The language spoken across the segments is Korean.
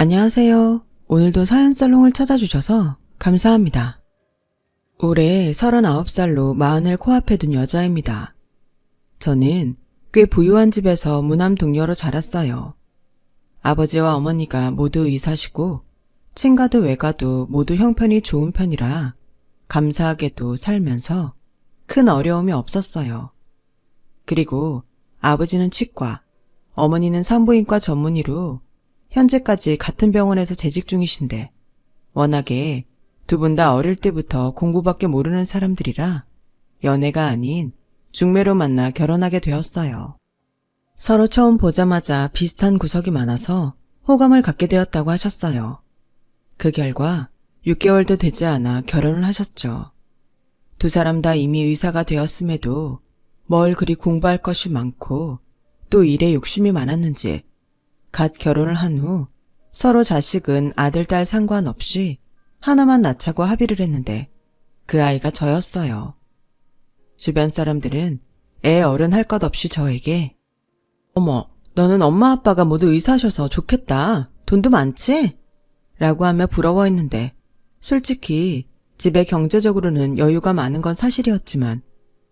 안녕하세요. 오늘도 사연살롱을 찾아주셔서 감사합니다. 올해 39살로 40을 코앞에 둔 여자입니다. 저는 꽤 부유한 집에서 무남 동료로 자랐어요. 아버지와 어머니가 모두 의사시고 친가도 외가도 모두 형편이 좋은 편이라 감사하게도 살면서 큰 어려움이 없었어요. 그리고 아버지는 치과, 어머니는 산부인과 전문의로 현재까지 같은 병원에서 재직 중이신데 워낙에 두 분 다 어릴 때부터 공부밖에 모르는 사람들이라 연애가 아닌 중매로 만나 결혼하게 되었어요. 서로 처음 보자마자 비슷한 구석이 많아서 호감을 갖게 되었다고 하셨어요. 그 결과 6개월도 되지 않아 결혼을 하셨죠. 두 사람 다 이미 의사가 되었음에도 뭘 그리 공부할 것이 많고 또 일에 욕심이 많았는지 갓 결혼을 한 후 서로 자식은 아들, 딸 상관없이 하나만 낳자고 합의를 했는데 그 아이가 저였어요. 주변 사람들은 애 어른 할 것 없이 저에게 어머, 너는 엄마 아빠가 모두 의사셔서 좋겠다. 돈도 많지? 라고 하며 부러워했는데 솔직히 집에 경제적으로는 여유가 많은 건 사실이었지만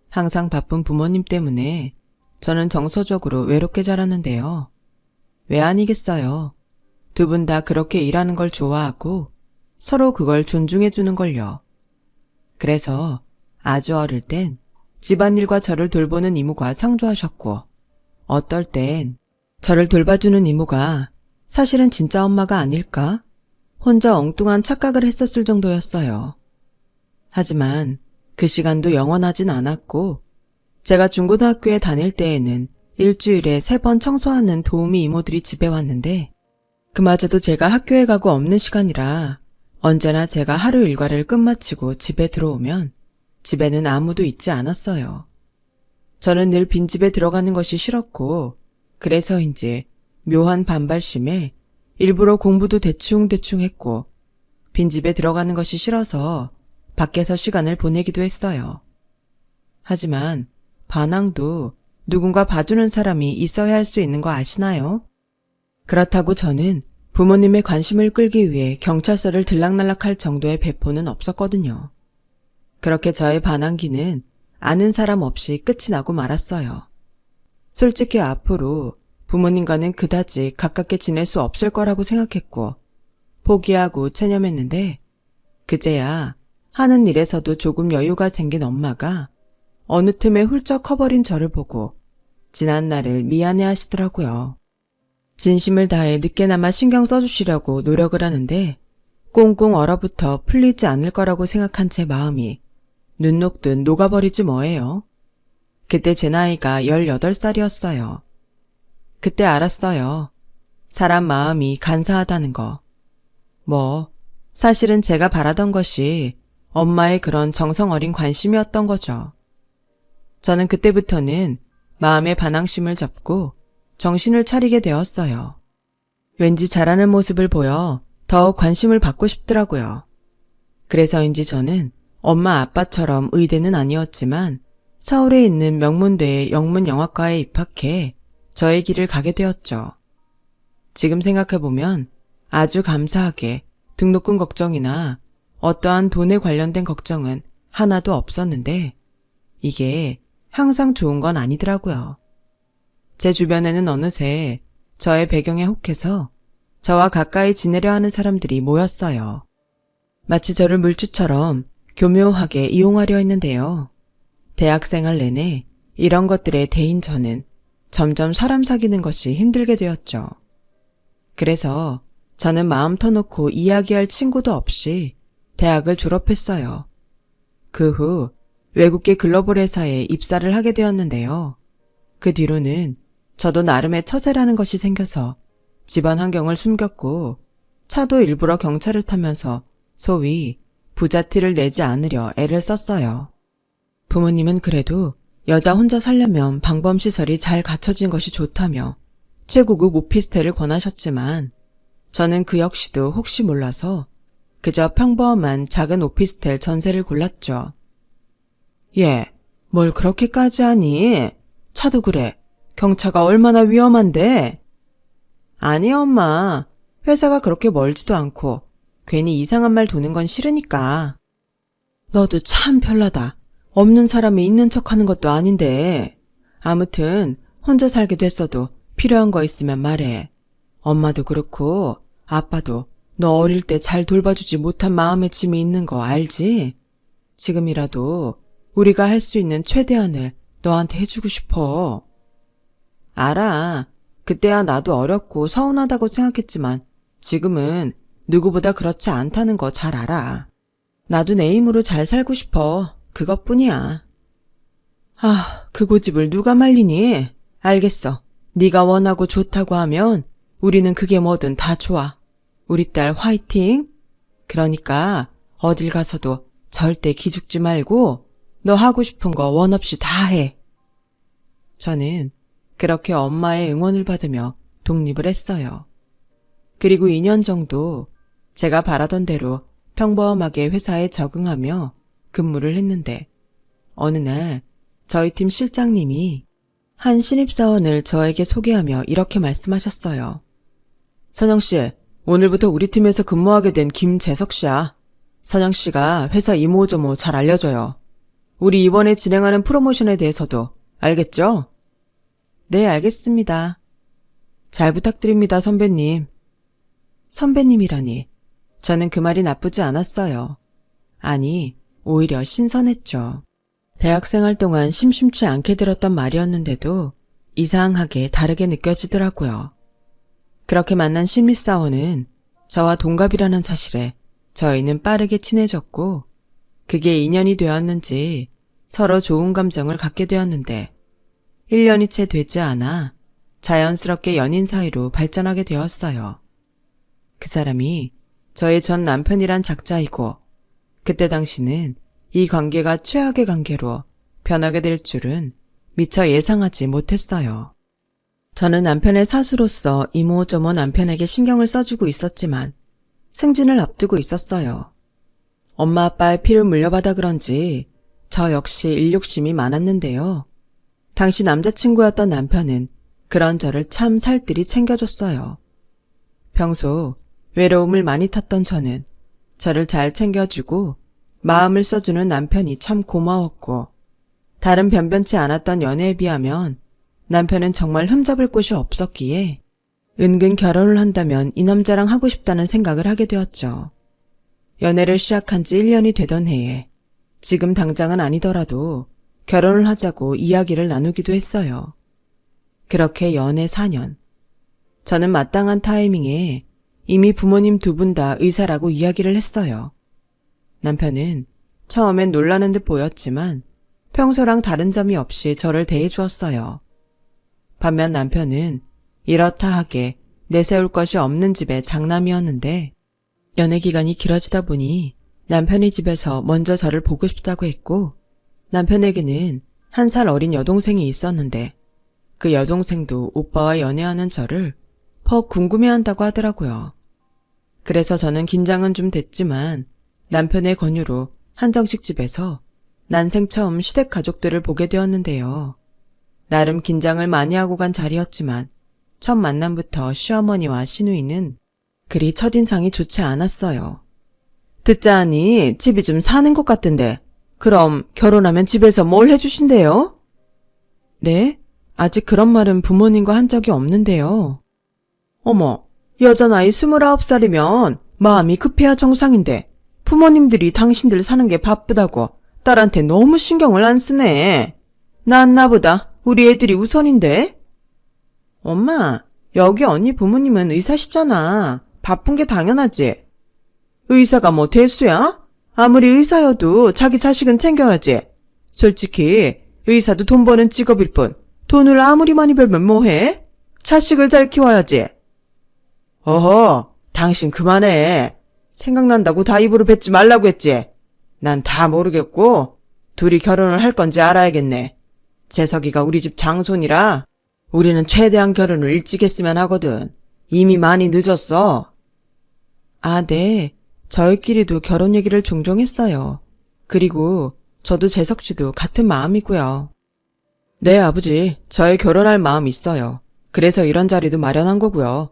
항상 바쁜 부모님 때문에 저는 정서적으로 외롭게 자랐는데요. 왜 아니겠어요. 두 분 다 그렇게 일하는 걸 좋아하고 서로 그걸 존중해주는 걸요. 그래서 아주 어릴 땐 집안일과 저를 돌보는 이모가 상주하셨고 어떨 땐 저를 돌봐주는 이모가 사실은 진짜 엄마가 아닐까? 혼자 엉뚱한 착각을 했었을 정도였어요. 하지만 그 시간도 영원하진 않았고 제가 중고등학교에 다닐 때에는 일주일에 3번 청소하는 도우미 이모들이 집에 왔는데 그마저도 제가 학교에 가고 없는 시간이라 언제나 제가 하루 일과를 끝마치고 집에 들어오면 집에는 아무도 있지 않았어요. 저는 늘 빈집에 들어가는 것이 싫었고 그래서인지 묘한 반발심에 일부러 공부도 대충대충 했고 빈집에 들어가는 것이 싫어서 밖에서 시간을 보내기도 했어요. 하지만 반항도 누군가 봐주는 사람이 있어야 할 수 있는 거 아시나요? 그렇다고 저는 부모님의 관심을 끌기 위해 경찰서를 들락날락할 정도의 배포는 없었거든요. 그렇게 저의 반항기는 아는 사람 없이 끝이 나고 말았어요. 솔직히 앞으로 부모님과는 그다지 가깝게 지낼 수 없을 거라고 생각했고 포기하고 체념했는데 그제야 하는 일에서도 조금 여유가 생긴 엄마가 어느 틈에 훌쩍 커버린 저를 보고 지난 날을 미안해 하시더라고요. 진심을 다해 늦게나마 신경 써주시려고 노력을 하는데 꽁꽁 얼어붙어 풀리지 않을 거라고 생각한 제 마음이 눈 녹듯 녹아버리지 뭐예요. 그때 제 나이가 18살이었어요. 그때 알았어요. 사람 마음이 간사하다는 거. 사실은 제가 바라던 것이 엄마의 그런 정성 어린 관심이었던 거죠. 저는 그때부터는 마음의 반항심을 접고 정신을 차리게 되었어요. 왠지 잘하는 모습을 보여 더욱 관심을 받고 싶더라고요. 그래서인지 저는 엄마 아빠처럼 의대는 아니었지만 서울에 있는 명문대의 영문영화과에 입학해 저의 길을 가게 되었죠. 지금 생각해보면 아주 감사하게 등록금 걱정이나 어떠한 돈에 관련된 걱정은 하나도 없었는데 이게 항상 좋은 건 아니더라고요. 제 주변에는 어느새 저의 배경에 혹해서 저와 가까이 지내려 하는 사람들이 모였어요. 마치 저를 물주처럼 교묘하게 이용하려 했는데요. 대학생활 내내 이런 것들에 대인 저는 점점 사람 사귀는 것이 힘들게 되었죠. 그래서 저는 마음 터놓고 이야기할 친구도 없이 대학을 졸업했어요. 그 후 외국계 글로벌 회사에 입사를 하게 되었는데요. 그 뒤로는 저도 나름의 처세라는 것이 생겨서 집안 환경을 숨겼고 차도 일부러 경차를 타면서 소위 부잣티를 내지 않으려 애를 썼어요. 부모님은 그래도 여자 혼자 살려면 방범시설이 잘 갖춰진 것이 좋다며 최고급 오피스텔을 권하셨지만 저는 그 역시도 혹시 몰라서 그저 평범한 작은 오피스텔 전세를 골랐죠. 뭘 그렇게까지 하니? 차도 그래. 경차가 얼마나 위험한데? 아니 엄마, 회사가 그렇게 멀지도 않고 괜히 이상한 말 도는 건 싫으니까. 너도 참 별나다. 없는 사람이 있는 척하는 것도 아닌데. 아무튼 혼자 살게 됐어도 필요한 거 있으면 말해. 엄마도 그렇고 아빠도 너 어릴 때 잘 돌봐주지 못한 마음의 짐이 있는 거 알지? 지금이라도 우리가 할 수 있는 최대한을 너한테 해주고 싶어. 알아. 그때야 나도 어렸고 서운하다고 생각했지만 지금은 누구보다 그렇지 않다는 거 잘 알아. 나도 내 힘으로 잘 살고 싶어. 그것뿐이야. 아, 그 고집을 누가 말리니? 알겠어. 네가 원하고 좋다고 하면 우리는 그게 뭐든 다 좋아. 우리 딸 화이팅! 그러니까 어딜 가서도 절대 기죽지 말고 너 하고 싶은 거 원 없이 다 해. 저는 그렇게 엄마의 응원을 받으며 독립을 했어요. 그리고 2년 정도 제가 바라던 대로 평범하게 회사에 적응하며 근무를 했는데 어느 날 저희 팀 실장님이 한 신입사원을 저에게 소개하며 이렇게 말씀하셨어요. 선영씨, 오늘부터 우리 팀에서 근무하게 된 김재석씨야. 선영씨가 회사 이모저모 잘 알려줘요. 우리 이번에 진행하는 프로모션에 대해서도 알겠죠? 네, 알겠습니다. 잘 부탁드립니다, 선배님. 선배님이라니. 저는 그 말이 나쁘지 않았어요. 아니, 오히려 신선했죠. 대학생활 동안 심심치 않게 들었던 말이었는데도 이상하게 다르게 느껴지더라고요. 그렇게 만난 신입사원은 저와 동갑이라는 사실에 저희는 빠르게 친해졌고 그게 2년이 되었는지 서로 좋은 감정을 갖게 되었는데 1년이 채 되지 않아 자연스럽게 연인 사이로 발전하게 되었어요. 그 사람이 저의 전 남편이란 작자이고 그때 당시는 이 관계가 최악의 관계로 변하게 될 줄은 미처 예상하지 못했어요. 저는 남편의 사수로서 이모저모 남편에게 신경을 써주고 있었지만 승진을 앞두고 있었어요. 엄마 아빠의 피를 물려받아 그런지 저 역시 일욕심이 많았는데요. 당시 남자친구였던 남편은 그런 저를 참 살뜰히 챙겨줬어요. 평소 외로움을 많이 탔던 저는 저를 잘 챙겨주고 마음을 써주는 남편이 참 고마웠고 다른 변변치 않았던 연애에 비하면 남편은 정말 흠잡을 곳이 없었기에 은근 결혼을 한다면 이 남자랑 하고 싶다는 생각을 하게 되었죠. 연애를 시작한 지 1년이 되던 해에 지금 당장은 아니더라도 결혼을 하자고 이야기를 나누기도 했어요. 그렇게 연애 4년. 저는 마땅한 타이밍에 이미 부모님 두 분 다 의사라고 이야기를 했어요. 남편은 처음엔 놀라는 듯 보였지만 평소랑 다른 점이 없이 저를 대해주었어요. 반면 남편은 이렇다 하게 내세울 것이 없는 집의 장남이었는데 연애 기간이 길어지다 보니 남편의 집에서 먼저 저를 보고 싶다고 했고 남편에게는 1살 어린 여동생이 있었는데 그 여동생도 오빠와 연애하는 저를 퍽 궁금해한다고 하더라고요. 그래서 저는 긴장은 좀 됐지만 남편의 권유로 한정식 집에서 난생 처음 시댁 가족들을 보게 되었는데요. 나름 긴장을 많이 하고 간 자리였지만 첫 만남부터 시어머니와 시누이는 그리 첫인상이 좋지 않았어요. 듣자 하니 집이 좀 사는 것 같던데 그럼 결혼하면 집에서 뭘 해주신대요? 네? 아직 그런 말은 부모님과 한 적이 없는데요. 어머, 여자나이 29살이면 마음이 급해야 정상인데 부모님들이 당신들 사는 게 바쁘다고 딸한테 너무 신경을 안 쓰네. 난 나보다 우리 애들이 우선인데? 엄마, 여기 언니 부모님은 의사시잖아. 바쁜 게 당연하지. 의사가 뭐 대수야? 아무리 의사여도 자기 자식은 챙겨야지. 솔직히 의사도 돈 버는 직업일 뿐 돈을 아무리 많이 벌면 뭐해? 자식을 잘 키워야지. 어허, 당신 그만해. 생각난다고 다 입으로 뱉지 말라고 했지. 난 다 모르겠고 둘이 결혼을 할 건지 알아야겠네. 재석이가 우리 집 장손이라 우리는 최대한 결혼을 일찍 했으면 하거든. 이미 많이 늦었어. 아, 네. 저희끼리도 결혼 얘기를 종종 했어요. 그리고 저도 재석 씨도 같은 마음이고요. 네, 아버지. 저희 결혼할 마음 있어요. 그래서 이런 자리도 마련한 거고요.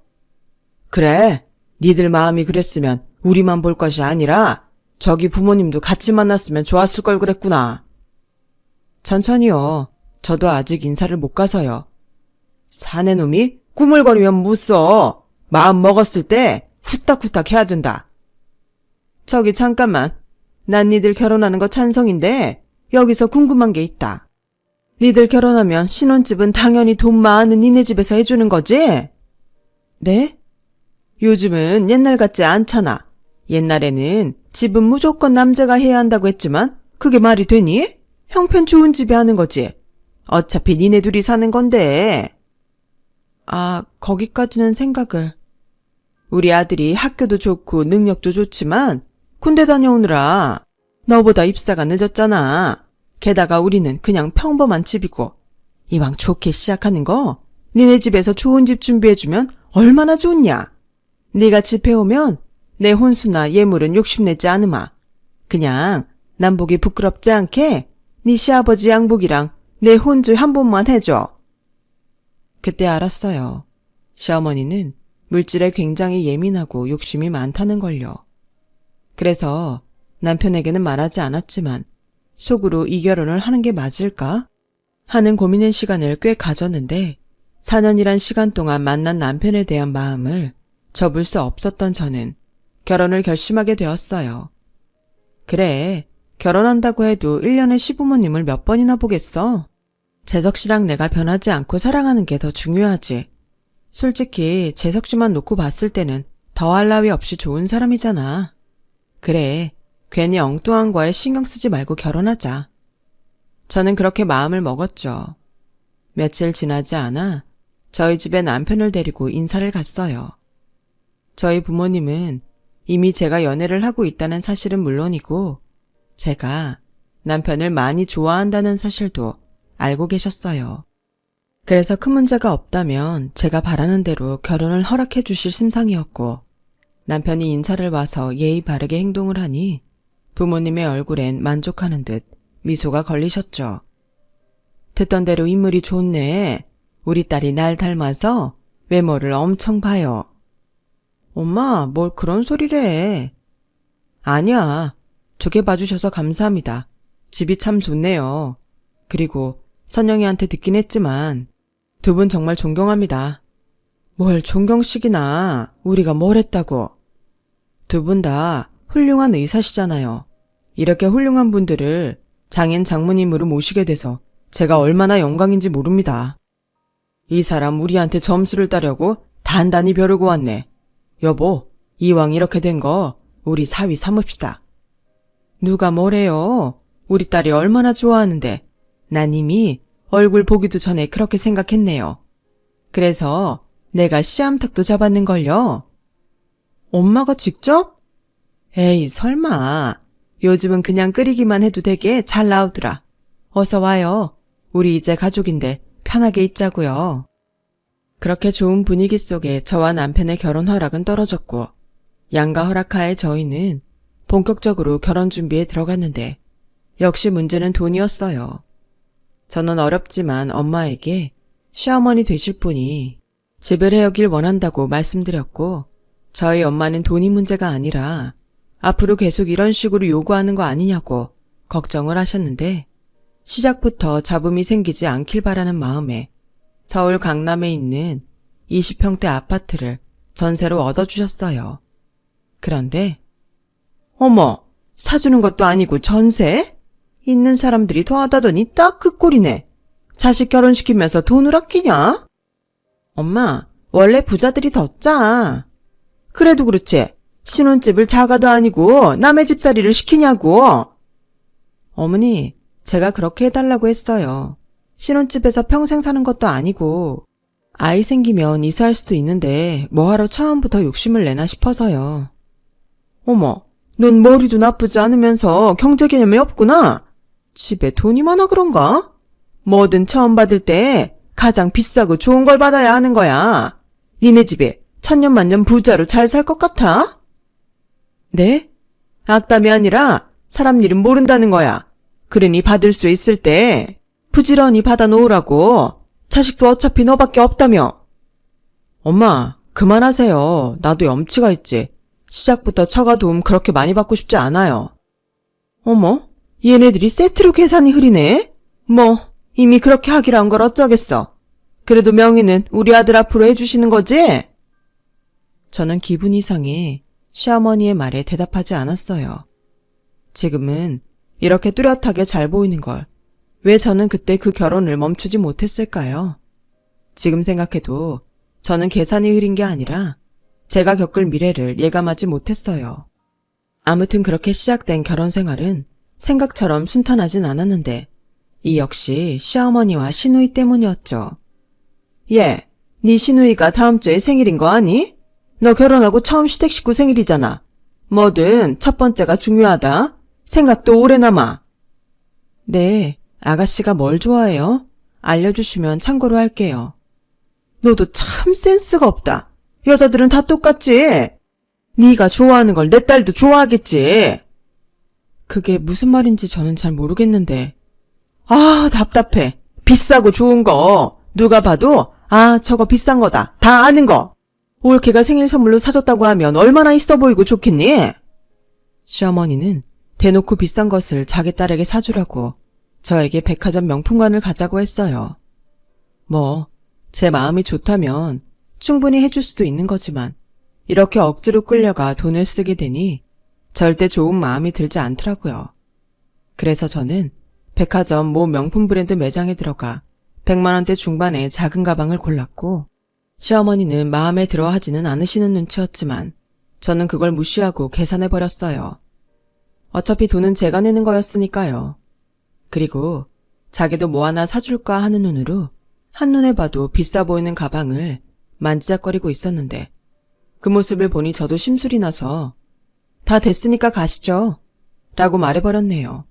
그래? 니들 마음이 그랬으면 우리만 볼 것이 아니라 저기 부모님도 같이 만났으면 좋았을 걸 그랬구나. 천천히요. 저도 아직 인사를 못 가서요. 사내놈이 꾸물거리면 못 써. 마음 먹었을 때 후딱후딱 해야 된다. 저기 잠깐만. 난 니들 결혼하는 거 찬성인데 여기서 궁금한 게 있다. 니들 결혼하면 신혼집은 당연히 돈 많은 니네 집에서 해주는 거지? 네? 요즘은 옛날 같지 않잖아. 옛날에는 집은 무조건 남자가 해야 한다고 했지만 그게 말이 되니? 형편 좋은 집에 하는 거지. 어차피 니네 둘이 사는 건데. 아, 거기까지는 생각을. 우리 아들이 학교도 좋고 능력도 좋지만 군대 다녀오느라 너보다 입사가 늦었잖아. 게다가 우리는 그냥 평범한 집이고 이왕 좋게 시작하는 거 니네 집에서 좋은 집 준비해주면 얼마나 좋냐. 네가 집 해오면 내 혼수나 예물은 욕심내지 않으마. 그냥 남 보기 부끄럽지 않게 네 시아버지 양복이랑 내 혼주 한 번만 해줘. 그때 알았어요. 시어머니는 물질에 굉장히 예민하고 욕심이 많다는 걸요. 그래서 남편에게는 말하지 않았지만 속으로 이 결혼을 하는 게 맞을까? 하는 고민의 시간을 꽤 가졌는데 4년이란 시간 동안 만난 남편에 대한 마음을 접을 수 없었던 저는 결혼을 결심하게 되었어요. 그래, 결혼한다고 해도 1년에 시부모님을 몇 번이나 보겠어? 재석 씨랑 내가 변하지 않고 사랑하는 게 더 중요하지. 솔직히 재석 씨만 놓고 봤을 때는 더할 나위 없이 좋은 사람이잖아. 그래, 괜히 엉뚱한 거에 신경 쓰지 말고 결혼하자. 저는 그렇게 마음을 먹었죠. 며칠 지나지 않아 저희 집에 남편을 데리고 인사를 갔어요. 저희 부모님은 이미 제가 연애를 하고 있다는 사실은 물론이고 제가 남편을 많이 좋아한다는 사실도 알고 계셨어요. 그래서 큰 문제가 없다면 제가 바라는 대로 결혼을 허락해 주실 심상이었고 남편이 인사를 와서 예의 바르게 행동을 하니 부모님의 얼굴엔 만족하는 듯 미소가 걸리셨죠. 듣던 대로 인물이 좋네. 우리 딸이 날 닮아서 외모를 엄청 봐요. 엄마, 뭘 그런 소리래. 아니야. 좋게 봐주셔서 감사합니다. 집이 참 좋네요. 그리고 선영이한테 듣긴 했지만 두 분 정말 존경합니다. 뭘 존경식이나 우리가 뭘 했다고. 두 분 다 훌륭한 의사시잖아요. 이렇게 훌륭한 분들을 장인 장모님으로 모시게 돼서 제가 얼마나 영광인지 모릅니다. 이 사람 우리한테 점수를 따려고 단단히 벼르고 왔네. 여보, 이왕 이렇게 된 거 우리 사위 삼읍시다. 누가 뭐래요? 우리 딸이 얼마나 좋아하는데 난 이미 얼굴 보기도 전에 그렇게 생각했네요. 그래서 내가 씨암탉도 잡았는걸요. 엄마가 직접? 에이, 설마. 요즘은 그냥 끓이기만 해도 되게 잘 나오더라. 어서 와요. 우리 이제 가족인데 편하게 있자고요. 그렇게 좋은 분위기 속에 저와 남편의 결혼 허락은 떨어졌고 양가 허락하에 저희는 본격적으로 결혼 준비에 들어갔는데 역시 문제는 돈이었어요. 저는 어렵지만 엄마에게 시어머니 되실 분이 집을 해오길 원한다고 말씀드렸고 저희 엄마는 돈이 문제가 아니라 앞으로 계속 이런 식으로 요구하는 거 아니냐고 걱정을 하셨는데 시작부터 잡음이 생기지 않길 바라는 마음에 서울 강남에 있는 20평대 아파트를 전세로 얻어주셨어요. 그런데 어머, 사주는 것도 아니고 전세? 있는 사람들이 더하다더니 딱 그 꼴이네. 자식 결혼시키면서 돈을 아끼냐? 엄마, 원래 부자들이 더 짜. 그래도 그렇지. 신혼집을 자가도 아니고 남의 집살이를 시키냐고. 어머니, 제가 그렇게 해달라고 했어요. 신혼집에서 평생 사는 것도 아니고 아이 생기면 이사할 수도 있는데 뭐하러 처음부터 욕심을 내나 싶어서요. 어머, 넌 머리도 나쁘지 않으면서 경제 개념이 없구나. 집에 돈이 많아 그런가? 뭐든 처음 받을 때 가장 비싸고 좋은 걸 받아야 하는 거야. 니네 집에 천년만년 부자로 잘 살 것 같아? 네? 악담이 아니라 사람 일은 모른다는 거야. 그러니 받을 수 있을 때 부지런히 받아놓으라고. 자식도 어차피 너밖에 없다며. 엄마, 그만하세요. 나도 염치가 있지. 시작부터 처가 도움 그렇게 많이 받고 싶지 않아요. 어머, 얘네들이 세트로 계산이 흐리네? 뭐, 이미 그렇게 하기로 한 걸 어쩌겠어. 그래도 명의는 우리 아들 앞으로 해주시는 거지? 저는 기분이 상해 시어머니의 말에 대답하지 않았어요. 지금은 이렇게 뚜렷하게 잘 보이는 걸 왜 저는 그때 그 결혼을 멈추지 못했을까요? 지금 생각해도 저는 계산이 흐린 게 아니라 제가 겪을 미래를 예감하지 못했어요. 아무튼 그렇게 시작된 결혼 생활은 생각처럼 순탄하진 않았는데 이 역시 시어머니와 시누이 때문이었죠. 예, 네 시누이가 다음 주에 생일인 거 아니? 너 결혼하고 처음 시댁 식구 생일이잖아. 뭐든 첫 번째가 중요하다. 생각도 오래 남아. 네, 아가씨가 뭘 좋아해요? 알려주시면 참고로 할게요. 너도 참 센스가 없다. 여자들은 다 똑같지? 네가 좋아하는 걸 내 딸도 좋아하겠지. 그게 무슨 말인지 저는 잘 모르겠는데. 아, 답답해. 비싸고 좋은 거 누가 봐도 아, 저거 비싼 거다. 다 아는 거. 올케가 생일 선물로 사줬다고 하면 얼마나 있어 보이고 좋겠니? 시어머니는 대놓고 비싼 것을 자기 딸에게 사주라고 저에게 백화점 명품관을 가자고 했어요. 뭐 제 마음이 좋다면 충분히 해줄 수도 있는 거지만 이렇게 억지로 끌려가 돈을 쓰게 되니 절대 좋은 마음이 들지 않더라고요. 그래서 저는 백화점 모 명품 브랜드 매장에 들어가 100만 원대 중반의 작은 가방을 골랐고 시어머니는 마음에 들어 하지는 않으시는 눈치였지만 저는 그걸 무시하고 계산해버렸어요. 어차피 돈은 제가 내는 거였으니까요. 그리고 자기도 뭐 하나 사줄까 하는 눈으로 한눈에 봐도 비싸 보이는 가방을 만지작거리고 있었는데 그 모습을 보니 저도 심술이 나서 다 됐으니까 가시죠 라고 말해버렸네요.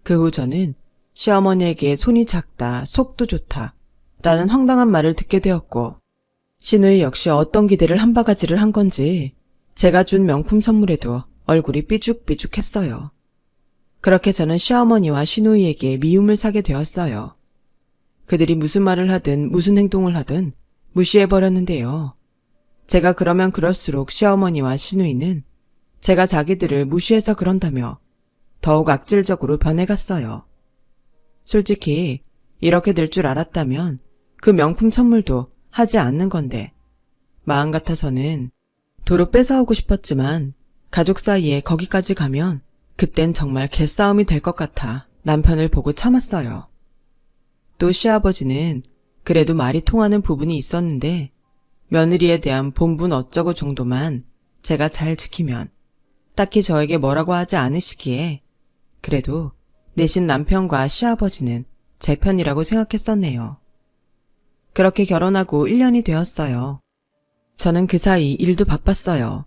그 후 저는 시어머니에게 손이 작다, 속도 좋다 라는 황당한 말을 듣게 되었고 시누이 역시 어떤 기대를 한 바가지를 한 건지 제가 준 명품 선물에도 얼굴이 삐죽삐죽했어요. 그렇게 저는 시어머니와 시누이에게 미움을 사게 되었어요. 그들이 무슨 말을 하든 무슨 행동을 하든 무시해버렸는데요. 제가 그러면 그럴수록 시어머니와 시누이는 제가 자기들을 무시해서 그런다며 더욱 악질적으로 변해갔어요. 솔직히 이렇게 될 줄 알았다면 그 명품 선물도 하지 않는 건데 마음 같아서는 도로 뺏어오고 싶었지만 가족 사이에 거기까지 가면 그땐 정말 개싸움이 될 것 같아 남편을 보고 참았어요. 또 시아버지는 그래도 말이 통하는 부분이 있었는데 며느리에 대한 본분 어쩌고 정도만 제가 잘 지키면 딱히 저에게 뭐라고 하지 않으시기에 그래도 내신 남편과 시아버지는 제 편이라고 생각했었네요. 그렇게 결혼하고 1년이 되었어요. 저는 그 사이 일도 바빴어요.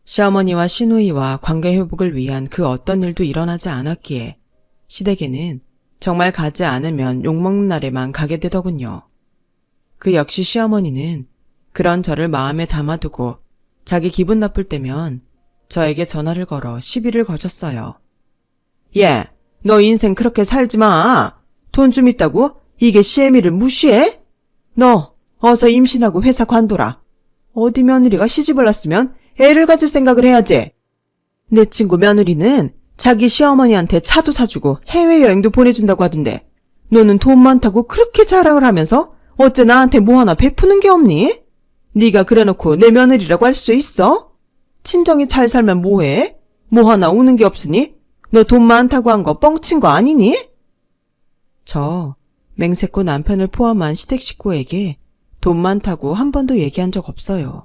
시어머니와 시누이와 관계 회복을 위한 그 어떤 일도 일어나지 않았기에 시댁에는 정말 가지 않으면 욕먹는 날에만 가게 되더군요. 그 역시 시어머니는 그런 저를 마음에 담아두고 자기 기분 나쁠 때면 저에게 전화를 걸어 시비를 거셨어요. 예, 너 인생 그렇게 살지 마. 돈 좀 있다고 이게 시애미를 무시해? 너 어서 임신하고 회사 관둬라. 어디 며느리가 시집을 났으면 애를 가질 생각을 해야지. 내 친구 며느리는 자기 시어머니한테 차도 사주고 해외여행도 보내준다고 하던데 너는 돈 많다고 그렇게 자랑을 하면서 어째 나한테 뭐 하나 베푸는 게 없니? 네가 그래놓고 내 며느리라고 할 수 있어? 친정이 잘 살면 뭐해? 뭐 하나 오는 게 없으니? 너 돈 많다고 한 거 뻥친 거 아니니? 저 맹세코 남편을 포함한 시댁 식구에게 돈 많다고 한 번도 얘기한 적 없어요.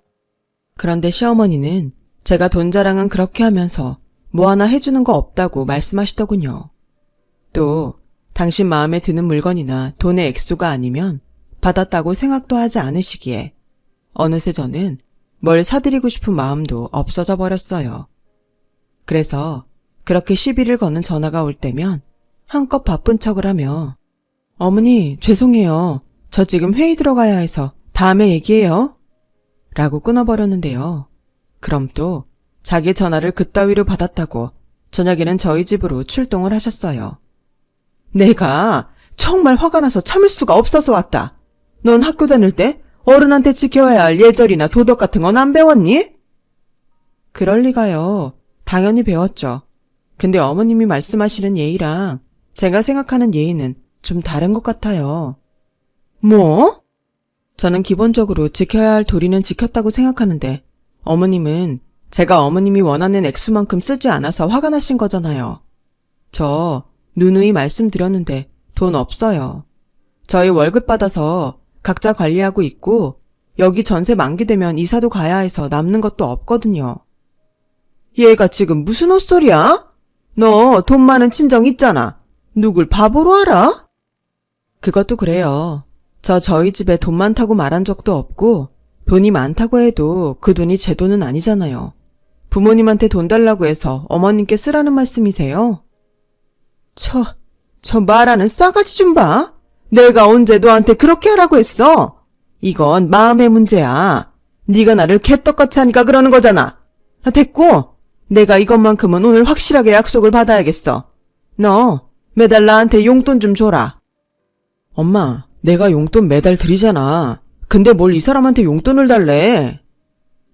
그런데 시어머니는 제가 돈 자랑은 그렇게 하면서 뭐 하나 해주는 거 없다고 말씀하시더군요. 또 당신 마음에 드는 물건이나 돈의 액수가 아니면 받았다고 생각도 하지 않으시기에 어느새 저는 뭘 사드리고 싶은 마음도 없어져 버렸어요. 그래서 그렇게 시비를 거는 전화가 올 때면 한껏 바쁜 척을 하며 어머니 죄송해요. 저 지금 회의 들어가야 해서 다음에 얘기해요. 라고 끊어버렸는데요. 그럼 또 자기 전화를 그따위로 받았다고 저녁에는 저희 집으로 출동을 하셨어요. 내가 정말 화가 나서 참을 수가 없어서 왔다. 넌 학교 다닐 때 어른한테 지켜야 할 예절이나 도덕 같은 건 안 배웠니? 그럴 리가요. 당연히 배웠죠. 근데 어머님이 말씀하시는 예의랑 제가 생각하는 예의는 좀 다른 것 같아요. 뭐? 저는 기본적으로 지켜야 할 도리는 지켰다고 생각하는데 어머님은 제가 어머님이 원하는 액수만큼 쓰지 않아서 화가 나신 거잖아요. 저 누누이 말씀드렸는데 돈 없어요. 저희 월급 받아서 각자 관리하고 있고 여기 전세 만기되면 이사도 가야 해서 남는 것도 없거든요. 얘가 지금 무슨 헛소리야? 너 돈 많은 친정 있잖아. 누굴 바보로 알아? 그것도 그래요. 저희 집에 돈 많다고 말한 적도 없고 돈이 많다고 해도 그 돈이 제 돈은 아니잖아요. 부모님한테 돈 달라고 해서 어머님께 쓰라는 말씀이세요? 저 말하는 싸가지 좀 봐. 내가 언제 너한테 그렇게 하라고 했어? 이건 마음의 문제야. 네가 나를 개떡같이 하니까 그러는 거잖아. 됐고, 내가 이것만큼은 오늘 확실하게 약속을 받아야겠어. 너 매달 나한테 용돈 좀 줘라. 엄마, 내가 용돈 매달 드리잖아. 근데 뭘 이 사람한테 용돈을 달래?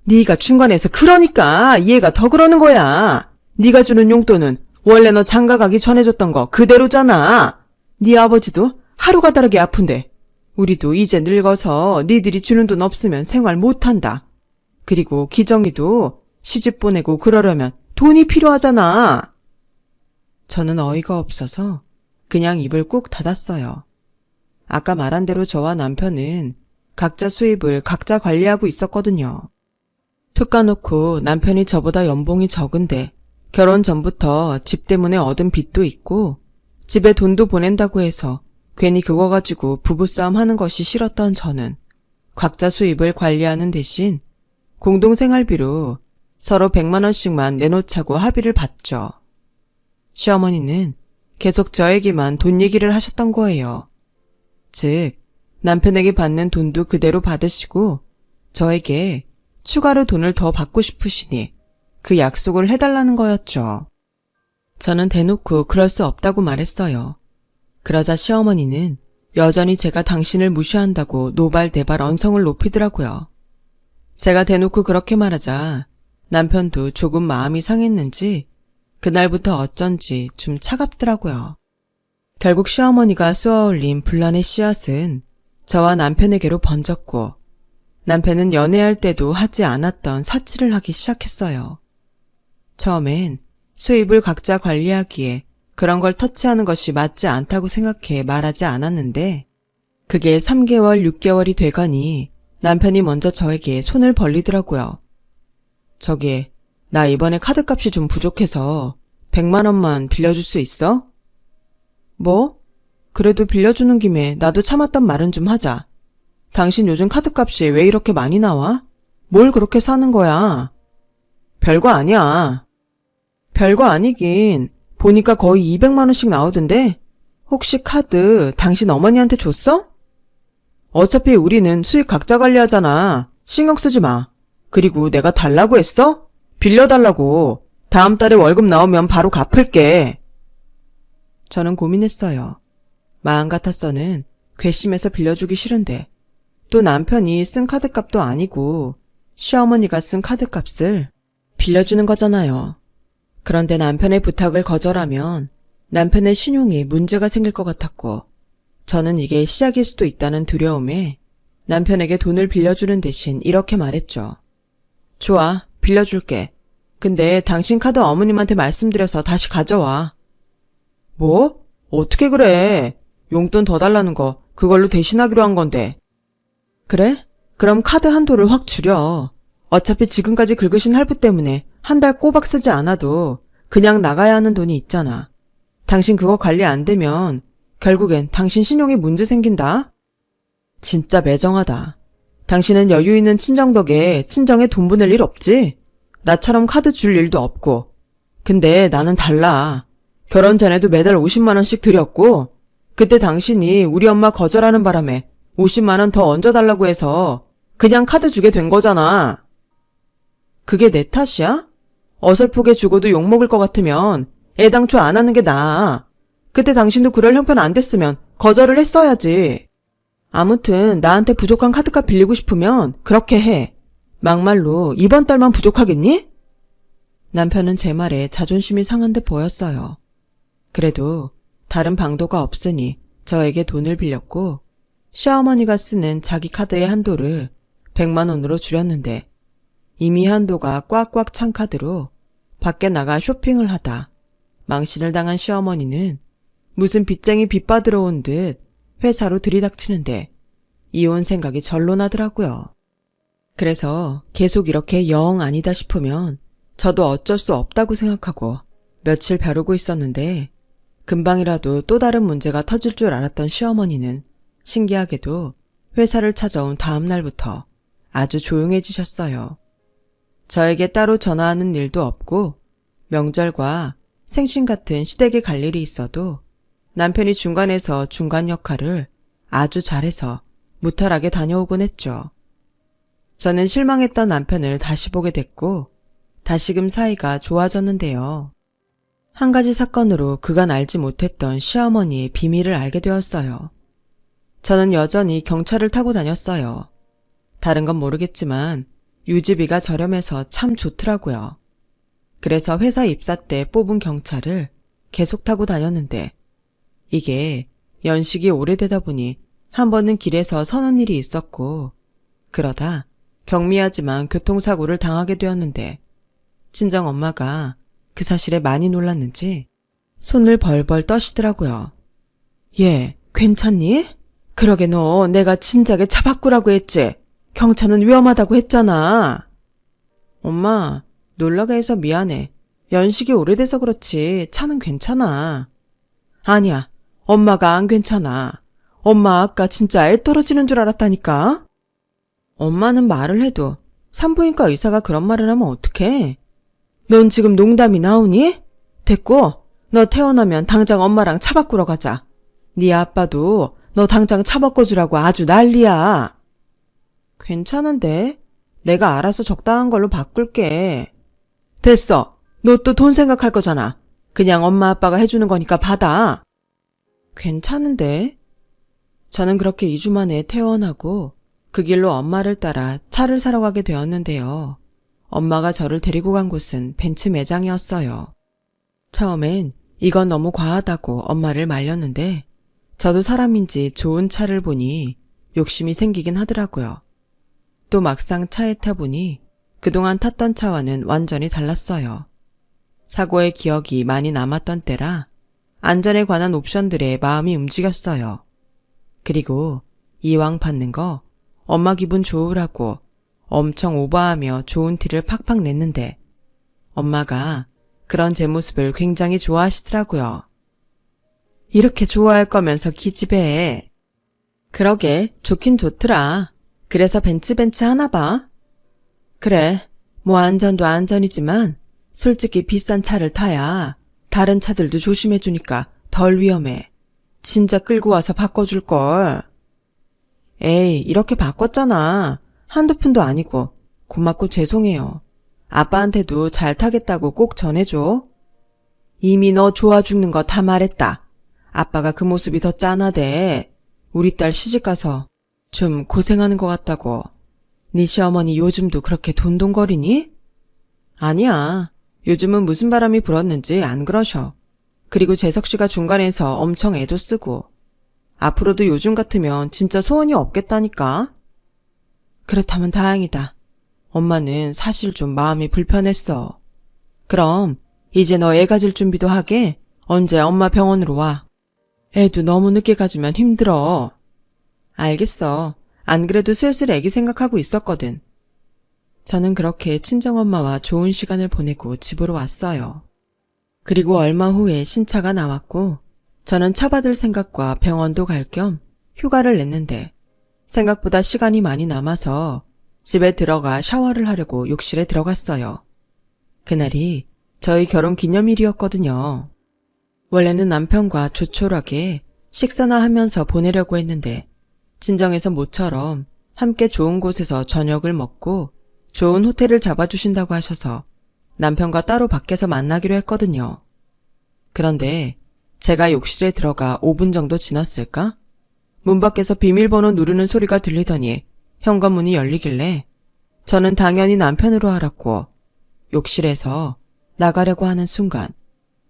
네가 중간에서 그러니까 얘가 더 그러는 거야. 네가 주는 용돈은 원래 너 장가 가기 전에 줬던 거 그대로잖아. 네 아버지도 하루가 다르게 아픈데 우리도 이제 늙어서 니들이 주는 돈 없으면 생활 못한다. 그리고 기정이도 시집 보내고 그러려면 돈이 필요하잖아. 저는 어이가 없어서 그냥 입을 꾹 닫았어요. 아까 말한 대로 저와 남편은 각자 수입을 각자 관리하고 있었거든요. 툭 까놓고 남편이 저보다 연봉이 적은데 결혼 전부터 집 때문에 얻은 빚도 있고 집에 돈도 보낸다고 해서 괜히 그거 가지고 부부싸움 하는 것이 싫었던 저는 각자 수입을 관리하는 대신 공동생활비로 서로 100만 원씩만 내놓자고 합의를 봤죠. 시어머니는 계속 저에게만 돈 얘기를 하셨던 거예요. 즉, 남편에게 받는 돈도 그대로 받으시고 저에게 추가로 돈을 더 받고 싶으시니 그 약속을 해달라는 거였죠. 저는 대놓고 그럴 수 없다고 말했어요. 그러자 시어머니는 여전히 제가 당신을 무시한다고 노발대발 언성을 높이더라고요. 제가 대놓고 그렇게 말하자 남편도 조금 마음이 상했는지 그날부터 어쩐지 좀 차갑더라고요. 결국 시어머니가 쏘아올린 분란의 씨앗은 저와 남편에게로 번졌고 남편은 연애할 때도 하지 않았던 사치를 하기 시작했어요. 처음엔 수입을 각자 관리하기에 그런 걸 터치하는 것이 맞지 않다고 생각해 말하지 않았는데 그게 3개월, 6개월이 돼가니 남편이 먼저 저에게 손을 벌리더라고요. 저기, 나 이번에 카드값이 좀 부족해서 100만 원만 빌려줄 수 있어? 뭐? 그래도 빌려주는 김에 나도 참았던 말은 좀 하자. 당신 요즘 카드값이 왜 이렇게 많이 나와? 뭘 그렇게 사는 거야? 별거 아니야. 별거 아니긴. 보니까 거의 200만 원씩 나오던데? 혹시 카드 당신 어머니한테 줬어? 어차피 우리는 수익 각자 관리하잖아. 신경 쓰지 마. 그리고 내가 달라고 했어? 빌려달라고. 다음 달에 월급 나오면 바로 갚을게. 저는 고민했어요. 마음 같아서는 괘씸해서 빌려주기 싫은데 또 남편이 쓴 카드값도 아니고 시어머니가 쓴 카드값을 빌려주는 거잖아요. 그런데 남편의 부탁을 거절하면 남편의 신용에 문제가 생길 것 같았고 저는 이게 시작일 수도 있다는 두려움에 남편에게 돈을 빌려주는 대신 이렇게 말했죠. 좋아, 빌려줄게. 근데 당신 카드 어머님한테 말씀드려서 다시 가져와. 뭐? 어떻게 그래? 용돈 더 달라는 거 그걸로 대신하기로 한 건데. 그래? 그럼 카드 한도를 확 줄여. 어차피 지금까지 긁으신 할부 때문에 한 달 꼬박 쓰지 않아도 그냥 나가야 하는 돈이 있잖아. 당신 그거 관리 안 되면 결국엔 당신 신용에 문제 생긴다. 진짜 매정하다. 당신은 여유 있는 친정 덕에 친정에 돈 보낼 일 없지? 나처럼 카드 줄 일도 없고. 근데 나는 달라. 결혼 전에도 매달 50만 원씩 드렸고 그때 당신이 우리 엄마 거절하는 바람에 50만 원 더 얹어달라고 해서 그냥 카드 주게 된 거잖아. 그게 내 탓이야? 어설프게 주고도 욕먹을 것 같으면 애당초 안 하는 게 나아. 그때 당신도 그럴 형편 안 됐으면 거절을 했어야지. 아무튼 나한테 부족한 카드값 빌리고 싶으면 그렇게 해. 막말로 이번 달만 부족하겠니? 남편은 제 말에 자존심이 상한 듯 보였어요. 그래도 다른 방도가 없으니 저에게 돈을 빌렸고 시어머니가 쓰는 자기 카드의 한도를 100만 원으로 줄였는데 이미 한도가 꽉꽉 찬 카드로 밖에 나가 쇼핑을 하다 망신을 당한 시어머니는 무슨 빚쟁이 빚받으러 온 듯 회사로 들이닥치는데 이혼 생각이 절로 나더라고요. 그래서 계속 이렇게 영 아니다 싶으면 저도 어쩔 수 없다고 생각하고 며칠 벼르고 있었는데 금방이라도 또 다른 문제가 터질 줄 알았던 시어머니는 신기하게도 회사를 찾아온 다음 날부터 아주 조용해지셨어요. 저에게 따로 전화하는 일도 없고 명절과 생신 같은 시댁에 갈 일이 있어도 남편이 중간에서 중간 역할을 아주 잘해서 무탈하게 다녀오곤 했죠. 저는 실망했던 남편을 다시 보게 됐고 다시금 사이가 좋아졌는데요. 한 가지 사건으로 그간 알지 못했던 시어머니의 비밀을 알게 되었어요. 저는 여전히 경차를 타고 다녔어요. 다른 건 모르겠지만 유지비가 저렴해서 참 좋더라고요. 그래서 회사 입사 때 뽑은 경차를 계속 타고 다녔는데 이게 연식이 오래되다 보니 한 번은 길에서 서는 일이 있었고 그러다 경미하지만 교통사고를 당하게 되었는데 친정엄마가 그 사실에 많이 놀랐는지 손을 벌벌 떠시더라고요. 얘 괜찮니? 그러게 너 내가 진작에 차 바꾸라고 했지. 경차는 위험하다고 했잖아. 엄마 놀라게 해서 미안해. 연식이 오래돼서 그렇지 차는 괜찮아. 아니야 엄마가 안 괜찮아. 엄마 아까 진짜 애 떨어지는 줄 알았다니까. 엄마는 말을 해도 산부인과 의사가 그런 말을 하면 어떡해. 넌 지금 농담이 나오니? 됐고 너 태어나면 당장 엄마랑 차 바꾸러 가자. 네 아빠도 너 당장 차 바꿔주라고 아주 난리야. 괜찮은데? 내가 알아서 적당한 걸로 바꿀게. 됐어. 너 또 돈 생각할 거잖아. 그냥 엄마 아빠가 해주는 거니까 받아. 괜찮은데? 저는 그렇게 2주 만에 퇴원하고 그 길로 엄마를 따라 차를 사러 가게 되었는데요. 엄마가 저를 데리고 간 곳은 벤츠 매장이었어요. 처음엔 이건 너무 과하다고 엄마를 말렸는데 저도 사람인지 좋은 차를 보니 욕심이 생기긴 하더라고요. 또 막상 차에 타보니 그동안 탔던 차와는 완전히 달랐어요. 사고의 기억이 많이 남았던 때라 안전에 관한 옵션들에 마음이 움직였어요. 그리고 이왕 받는 거 엄마 기분 좋으라고 엄청 오버하며 좋은 티를 팍팍 냈는데 엄마가 그런 제 모습을 굉장히 좋아하시더라고요. 이렇게 좋아할 거면서 기집애. 그러게 좋긴 좋더라. 그래서 벤츠 하나 봐. 그래 뭐 안전도 안전이지만 솔직히 비싼 차를 타야 다른 차들도 조심해주니까 덜 위험해. 진짜 끌고 와서 바꿔줄걸. 에이 이렇게 바꿨잖아. 한두 푼도 아니고 고맙고 죄송해요. 아빠한테도 잘 타겠다고 꼭 전해줘. 이미 너 좋아 죽는 거 다 말했다. 아빠가 그 모습이 더 짠하대. 우리 딸 시집가서 좀 고생하는 것 같다고. 네 시어머니 요즘도 그렇게 돈돈거리니? 아니야. 요즘은 무슨 바람이 불었는지 안 그러셔. 그리고 재석씨가 중간에서 엄청 애도 쓰고. 앞으로도 요즘 같으면 진짜 소원이 없겠다니까. 그렇다면 다행이다. 엄마는 사실 좀 마음이 불편했어. 그럼 이제 너 애 가질 준비도 하게. 언제 엄마 병원으로 와. 애도 너무 늦게 가지면 힘들어. 알겠어. 안 그래도 슬슬 애기 생각하고 있었거든. 저는 그렇게 친정엄마와 좋은 시간을 보내고 집으로 왔어요. 그리고 얼마 후에 신차가 나왔고 저는 차 받을 생각과 병원도 갈 겸 휴가를 냈는데 생각보다 시간이 많이 남아서 집에 들어가 샤워를 하려고 욕실에 들어갔어요. 그날이 저희 결혼 기념일이었거든요. 원래는 남편과 조촐하게 식사나 하면서 보내려고 했는데 친정에서 모처럼 함께 좋은 곳에서 저녁을 먹고 좋은 호텔을 잡아주신다고 하셔서 남편과 따로 밖에서 만나기로 했거든요. 그런데 제가 욕실에 들어가 5분 정도 지났을까? 문 밖에서 비밀번호 누르는 소리가 들리더니 현관문이 열리길래 저는 당연히 남편으로 알았고 욕실에서 나가려고 하는 순간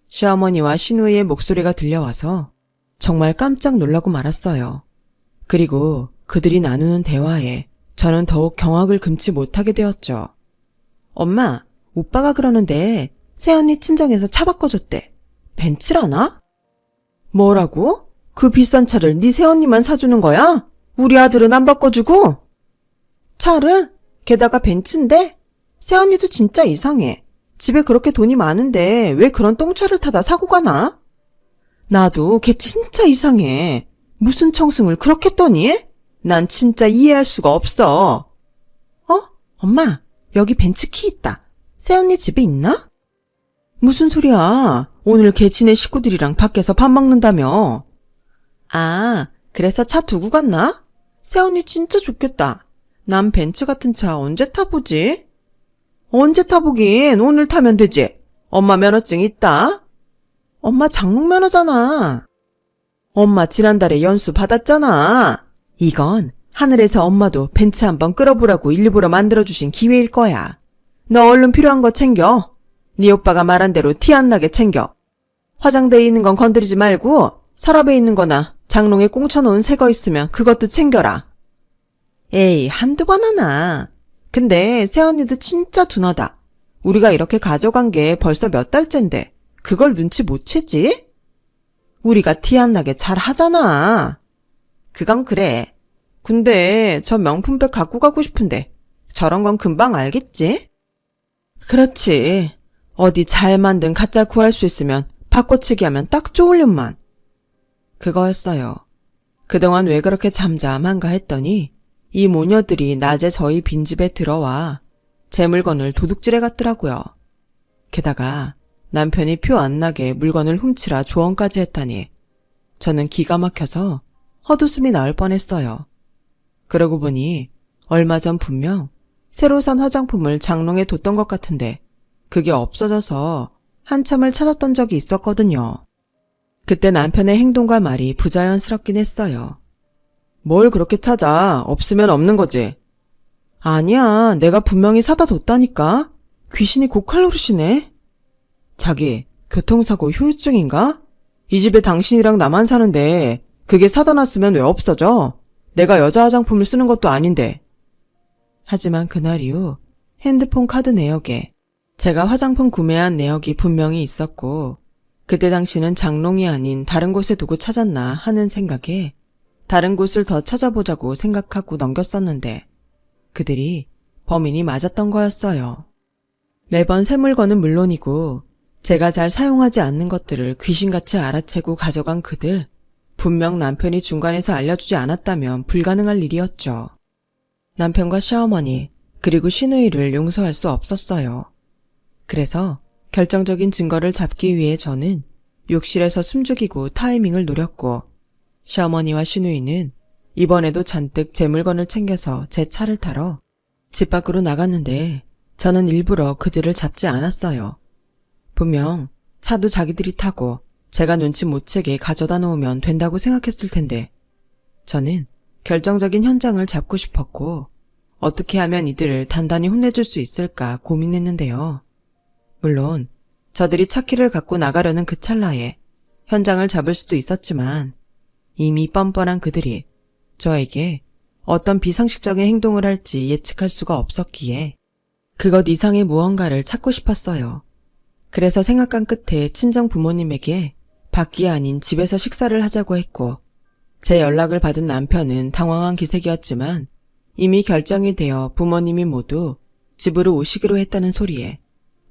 시어머니와 시누이의 목소리가 들려와서 정말 깜짝 놀라고 말았어요. 그리고 그들이 나누는 대화에 저는 더욱 경악을 금치 못하게 되었죠. 엄마, 오빠가 그러는데 새언니 친정에서 차 바꿔줬대. 벤츠라나? 뭐라고? 그 비싼 차를 네 새언니만 사주는 거야? 우리 아들은 안 바꿔주고? 차를? 게다가 벤츠인데? 새언니도 진짜 이상해. 집에 그렇게 돈이 많은데 왜 그런 똥차를 타다 사고 가나? 나도 걔 진짜 이상해. 무슨 청승을 그렇게 했더니? 난 진짜 이해할 수가 없어. 엄마, 여기 벤츠 키 있다. 새언니 집에 있나? 무슨 소리야? 오늘 걔 지네 식구들이랑 밖에서 밥 먹는다며. 아, 그래서 차 두고 갔나? 새언니 진짜 좋겠다. 난 벤츠 같은 차 언제 타보지? 언제 타보긴 오늘 타면 되지. 엄마 면허증 있다? 엄마 장롱 면허잖아. 엄마 지난달에 연수 받았잖아. 이건 하늘에서 엄마도 벤츠 한번 끌어보라고 일부러 만들어주신 기회일 거야. 너 얼른 필요한 거 챙겨. 네 오빠가 말한 대로 티 안 나게 챙겨. 화장대에 있는 건 건드리지 말고 서랍에 있는 거나 장롱에 꽁쳐놓은 새 거 있으면 그것도 챙겨라. 에이, 한두 번 하나. 근데 새언니도 진짜 둔하다. 우리가 이렇게 가져간 게 벌써 몇 달째인데 그걸 눈치 못 채지? 우리가 티 안 나게 잘 하잖아. 그건 그래. 근데 저 명품백 갖고 가고 싶은데 저런 건 금방 알겠지? 그렇지. 어디 잘 만든 가짜 구할 수 있으면 바꿔치기 하면 딱 좋으련만. 그거였어요. 그동안 왜 그렇게 잠잠한가 했더니 이 모녀들이 낮에 저희 빈집에 들어와 제 물건을 도둑질해 갔더라고요. 게다가 남편이 표 안 나게 물건을 훔치라 조언까지 했다니 저는 기가 막혀서 헛웃음이 나올 뻔했어요. 그러고 보니 얼마 전 분명 새로 산 화장품을 장롱에 뒀던 것 같은데 그게 없어져서 한참을 찾았던 적이 있었거든요. 그때 남편의 행동과 말이 부자연스럽긴 했어요. 뭘 그렇게 찾아? 없으면 없는 거지. 아니야, 내가 분명히 사다 뒀다니까. 귀신이 고칼로리시네. 자기, 교통사고 후유증인가? 이 집에 당신이랑 나만 사는데 그게 사다 놨으면 왜 없어져? 내가 여자 화장품을 쓰는 것도 아닌데. 하지만 그날 이후 핸드폰 카드 내역에 제가 화장품 구매한 내역이 분명히 있었고 그때 당시는 장롱이 아닌 다른 곳에 두고 찾았나 하는 생각에 다른 곳을 더 찾아보자고 생각하고 넘겼었는데 그들이 범인이 맞았던 거였어요. 매번 새 물건은 물론이고 제가 잘 사용하지 않는 것들을 귀신같이 알아채고 가져간 그들, 분명 남편이 중간에서 알려주지 않았다면 불가능할 일이었죠. 남편과 시어머니 그리고 시누이를 용서할 수 없었어요. 그래서 결정적인 증거를 잡기 위해 저는 욕실에서 숨죽이고 타이밍을 노렸고 시어머니와 시누이는 이번에도 잔뜩 제 물건을 챙겨서 제 차를 타러 집 밖으로 나갔는데 저는 일부러 그들을 잡지 않았어요. 분명 차도 자기들이 타고 제가 눈치 못 채게 가져다 놓으면 된다고 생각했을 텐데 저는 결정적인 현장을 잡고 싶었고 어떻게 하면 이들을 단단히 혼내줄 수 있을까 고민했는데요. 물론 저들이 차키를 갖고 나가려는 그 찰나에 현장을 잡을 수도 있었지만 이미 뻔뻔한 그들이 저에게 어떤 비상식적인 행동을 할지 예측할 수가 없었기에 그것 이상의 무언가를 찾고 싶었어요. 그래서 생각한 끝에 친정 부모님에게 밖이 아닌 집에서 식사를 하자고 했고 제 연락을 받은 남편은 당황한 기색이었지만 이미 결정이 되어 부모님이 모두 집으로 오시기로 했다는 소리에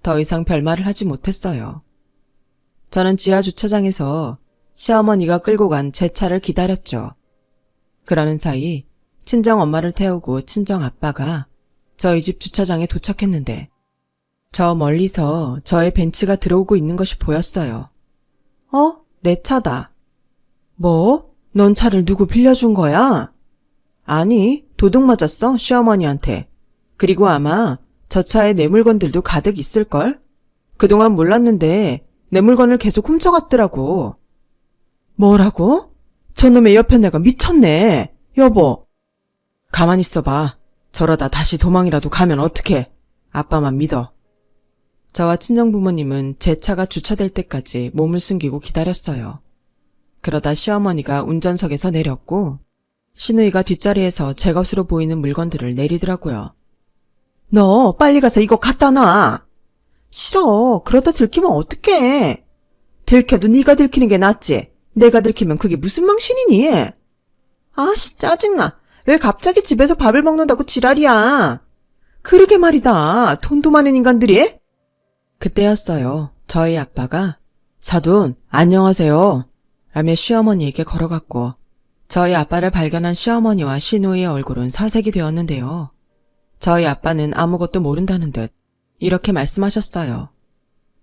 더 이상 별말을 하지 못했어요. 저는 지하 주차장에서 시어머니가 끌고 간 제 차를 기다렸죠. 그러는 사이 친정 엄마를 태우고 친정 아빠가 저희 집 주차장에 도착했는데 저 멀리서 저의 벤츠가 들어오고 있는 것이 보였어요. 내 차다. 뭐? 넌 차를 누구 빌려준 거야? 아니, 도둑 맞았어, 시어머니한테. 그리고 아마 저 차에 내 물건들도 가득 있을걸? 그동안 몰랐는데 내 물건을 계속 훔쳐갔더라고. 뭐라고? 저놈의 옆에 내가 미쳤네. 여보. 가만히 있어봐. 저러다 다시 도망이라도 가면 어떡해. 아빠만 믿어. 저와 친정부모님은 제 차가 주차될 때까지 몸을 숨기고 기다렸어요. 그러다 시어머니가 운전석에서 내렸고 시누이가 뒷자리에서 제 것으로 보이는 물건들을 내리더라고요. 너 빨리 가서 이거 갖다 놔. 싫어. 그러다 들키면 어떡해. 들켜도 네가 들키는 게 낫지. 내가 들키면 그게 무슨 망신이니? 아씨 짜증나. 왜 갑자기 집에서 밥을 먹는다고 지랄이야. 그러게 말이다. 돈도 많은 인간들이. 그때였어요. 저희 아빠가 사돈 안녕하세요 라며 시어머니에게 걸어갔고 저희 아빠를 발견한 시어머니와 시누이의 얼굴은 사색이 되었는데요. 저희 아빠는 아무것도 모른다는 듯 이렇게 말씀하셨어요.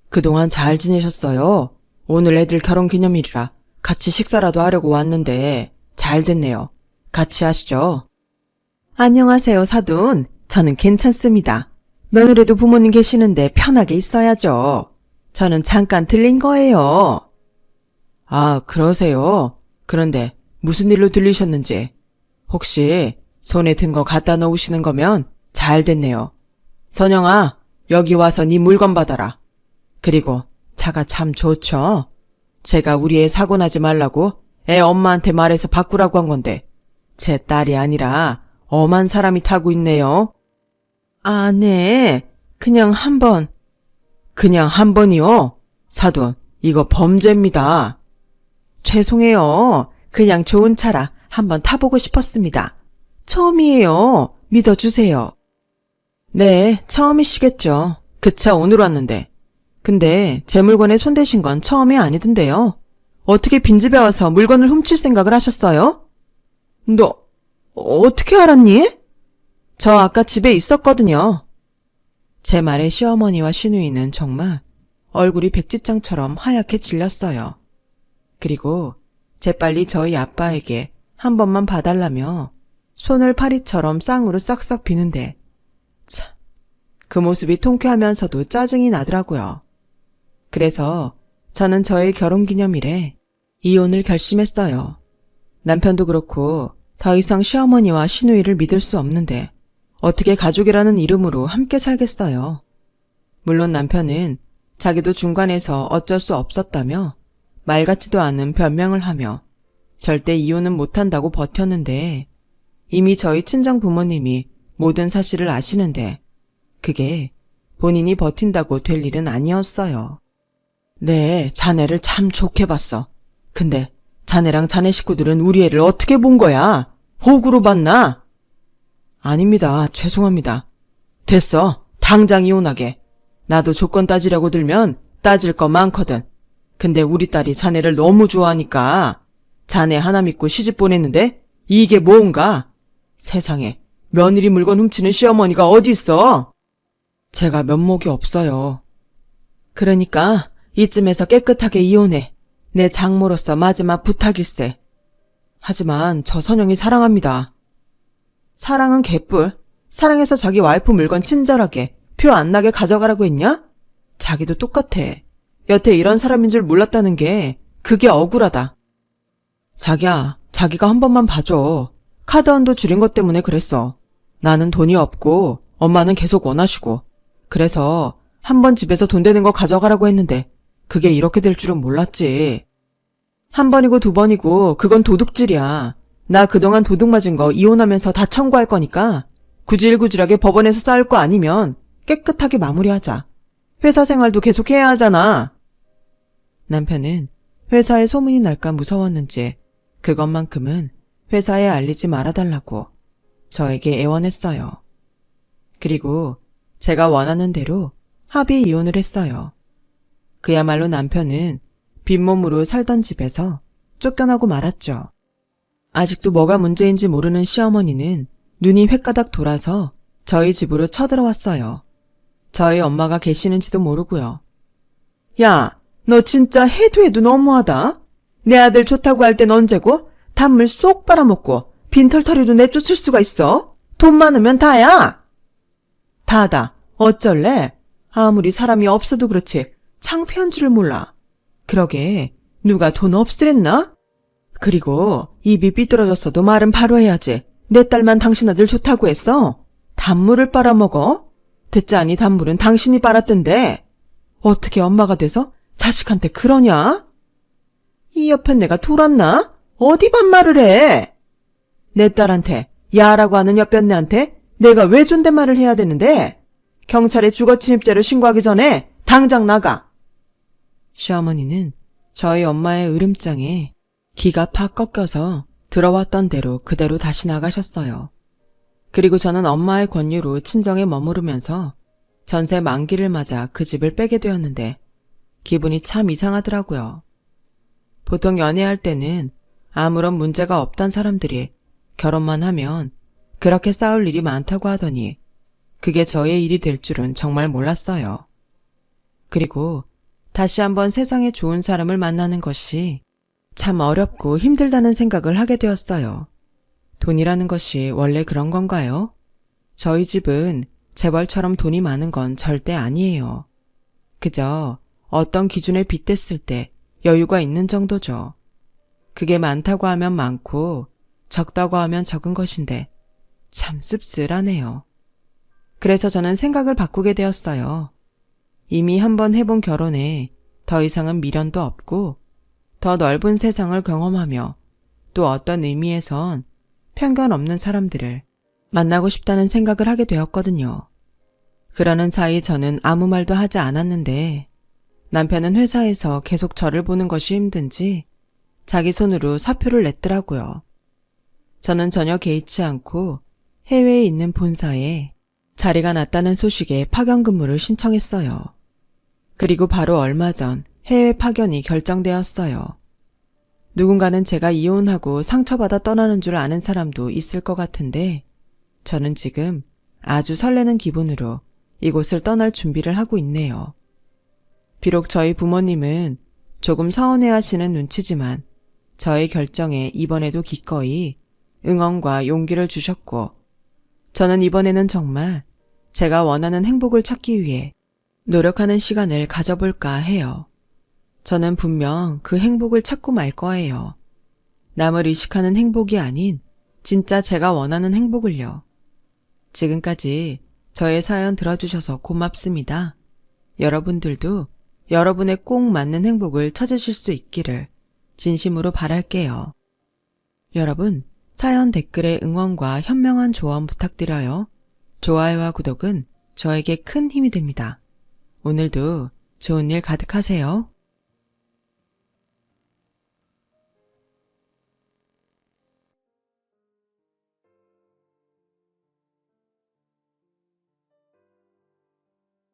그동안 잘 지내셨어요? 오늘 애들 결혼기념일이라 같이 식사라도 하려고 왔는데 잘 됐네요. 같이 하시죠. 안녕하세요 사돈. 저는 괜찮습니다. 며느리도 부모님 계시는데 편하게 있어야죠. 저는 잠깐 들린 거예요. 아, 그러세요? 그런데 무슨 일로 들리셨는지 혹시 손에 든 거 갖다 놓으시는 거면 잘 됐네요. 선영아, 여기 와서 네 물건 받아라. 그리고 차가 참 좋죠? 제가 우리 애 사고 나지 말라고 애 엄마한테 말해서 바꾸라고 한 건데 제 딸이 아니라 엄한 사람이 타고 있네요. 아, 네. 그냥 한 번. 그냥 한 번이요? 사돈, 이거 범죄입니다. 죄송해요. 그냥 좋은 차라 한번 타보고 싶었습니다. 처음이에요. 믿어주세요. 네, 처음이시겠죠. 그 차 오늘 왔는데. 근데 제 물건에 손대신 건 처음이 아니던데요. 어떻게 빈집에 와서 물건을 훔칠 생각을 하셨어요? 너 어떻게 알았니? 저 아까 집에 있었거든요. 제 말에 시어머니와 시누이는 정말 얼굴이 백지장처럼 하얗게 질렸어요. 그리고 재빨리 저희 아빠에게 한 번만 봐달라며 손을 파리처럼 쌍으로 싹싹 비는데 참, 그 모습이 통쾌하면서도 짜증이 나더라고요. 그래서 저는 저의 결혼기념일에 이혼을 결심했어요. 남편도 그렇고 더 이상 시어머니와 시누이를 믿을 수 없는데 어떻게 가족이라는 이름으로 함께 살겠어요. 물론 남편은 자기도 중간에서 어쩔 수 없었다며 말 같지도 않은 변명을 하며 절대 이혼은 못한다고 버텼는데 이미 저희 친정 부모님이 모든 사실을 아시는데 그게 본인이 버틴다고 될 일은 아니었어요. 네, 자네를 참 좋게 봤어. 근데 자네랑 자네 식구들은 우리 애를 어떻게 본 거야? 호구로 봤나? 아닙니다. 죄송합니다. 됐어. 당장 이혼하게. 나도 조건 따지려고 들면 따질 거 많거든. 근데 우리 딸이 자네를 너무 좋아하니까 자네 하나 믿고 시집 보냈는데 이게 뭔가? 세상에 며느리 물건 훔치는 시어머니가 어디 있어? 제가 면목이 없어요. 그러니까 이쯤에서 깨끗하게 이혼해. 내 장모로서 마지막 부탁일세. 하지만 저 선영이 사랑합니다. 사랑은 개뿔. 사랑해서 자기 와이프 물건 친절하게 표 안 나게 가져가라고 했냐? 자기도 똑같아. 여태 이런 사람인 줄 몰랐다는 게 그게 억울하다. 자기야, 자기가 한 번만 봐줘. 카드한도 줄인 것 때문에 그랬어. 나는 돈이 없고 엄마는 계속 원하시고 그래서 한 번 집에서 돈 되는 거 가져가라고 했는데 그게 이렇게 될 줄은 몰랐지. 한 번이고 두 번이고 그건 도둑질이야. 나 그동안 도둑 맞은 거 이혼하면서 다 청구할 거니까 구질구질하게 법원에서 싸울 거 아니면 깨끗하게 마무리하자. 회사 생활도 계속 해야 하잖아. 남편은 회사에 소문이 날까 무서웠는지 그것만큼은 회사에 알리지 말아달라고 저에게 애원했어요. 그리고 제가 원하는 대로 합의 이혼을 했어요. 그야말로 남편은 빈몸으로 살던 집에서 쫓겨나고 말았죠. 아직도 뭐가 문제인지 모르는 시어머니는 눈이 횟가닥 돌아서 저희 집으로 쳐들어왔어요. 저희 엄마가 계시는지도 모르고요. 야, 너 진짜 해도 해도 너무하다. 내 아들 좋다고 할 땐 언제고 단물 쏙 빨아먹고 빈털터리도 내쫓을 수가 있어? 돈 많으면 다야. 다다. 어쩔래? 아무리 사람이 없어도 그렇지 창피한 줄을 몰라. 그러게 누가 돈 없으랬나? 그리고 입이 삐뚤어졌어도 말은 바로 해야지. 내 딸만 당신 아들 좋다고 했어? 단물을 빨아먹어? 듣자니 단물은 당신이 빨았던데. 어떻게 엄마가 돼서 자식한테 그러냐? 이 옆에 내가 돌았나? 어디 반말을 해? 내 딸한테 야라고 하는 옆변내한테 내가 왜 존댓말을 해야 되는데? 경찰에 주거침입죄로 신고하기 전에 당장 나가. 시어머니는 저희 엄마의 으름장에 기가 팍 꺾여서 들어왔던 대로 그대로 다시 나가셨어요. 그리고 저는 엄마의 권유로 친정에 머무르면서 전세 만기를 맞아 그 집을 빼게 되었는데 기분이 참 이상하더라고요. 보통 연애할 때는 아무런 문제가 없던 사람들이 결혼만 하면 그렇게 싸울 일이 많다고 하더니 그게 저의 일이 될 줄은 정말 몰랐어요. 그리고 다시 한번 세상에 좋은 사람을 만나는 것이 참 어렵고 힘들다는 생각을 하게 되었어요. 돈이라는 것이 원래 그런 건가요? 저희 집은 재벌처럼 돈이 많은 건 절대 아니에요. 그저 어떤 기준에 빗댔을 때 여유가 있는 정도죠. 그게 많다고 하면 많고 적다고 하면 적은 것인데 참 씁쓸하네요. 그래서 저는 생각을 바꾸게 되었어요. 이미 한번 해본 결혼에 더 이상은 미련도 없고 더 넓은 세상을 경험하며 또 어떤 의미에선 편견 없는 사람들을 만나고 싶다는 생각을 하게 되었거든요. 그러는 사이 저는 아무 말도 하지 않았는데 남편은 회사에서 계속 저를 보는 것이 힘든지 자기 손으로 사표를 냈더라고요. 저는 전혀 개의치 않고 해외에 있는 본사에 자리가 났다는 소식에 파견 근무를 신청했어요. 그리고 바로 얼마 전 해외 파견이 결정되었어요. 누군가는 제가 이혼하고 상처받아 떠나는 줄 아는 사람도 있을 것 같은데 저는 지금 아주 설레는 기분으로 이곳을 떠날 준비를 하고 있네요. 비록 저희 부모님은 조금 서운해하시는 눈치지만 저의 결정에 이번에도 기꺼이 응원과 용기를 주셨고 저는 이번에는 정말 제가 원하는 행복을 찾기 위해 노력하는 시간을 가져볼까 해요. 저는 분명 그 행복을 찾고 말 거예요. 남을 의식하는 행복이 아닌 진짜 제가 원하는 행복을요. 지금까지 저의 사연 들어주셔서 고맙습니다. 여러분들도 여러분의 꼭 맞는 행복을 찾으실 수 있기를 진심으로 바랄게요. 여러분, 사연 댓글에 응원과 현명한 조언 부탁드려요. 좋아요와 구독은 저에게 큰 힘이 됩니다. 오늘도 좋은 일 가득하세요.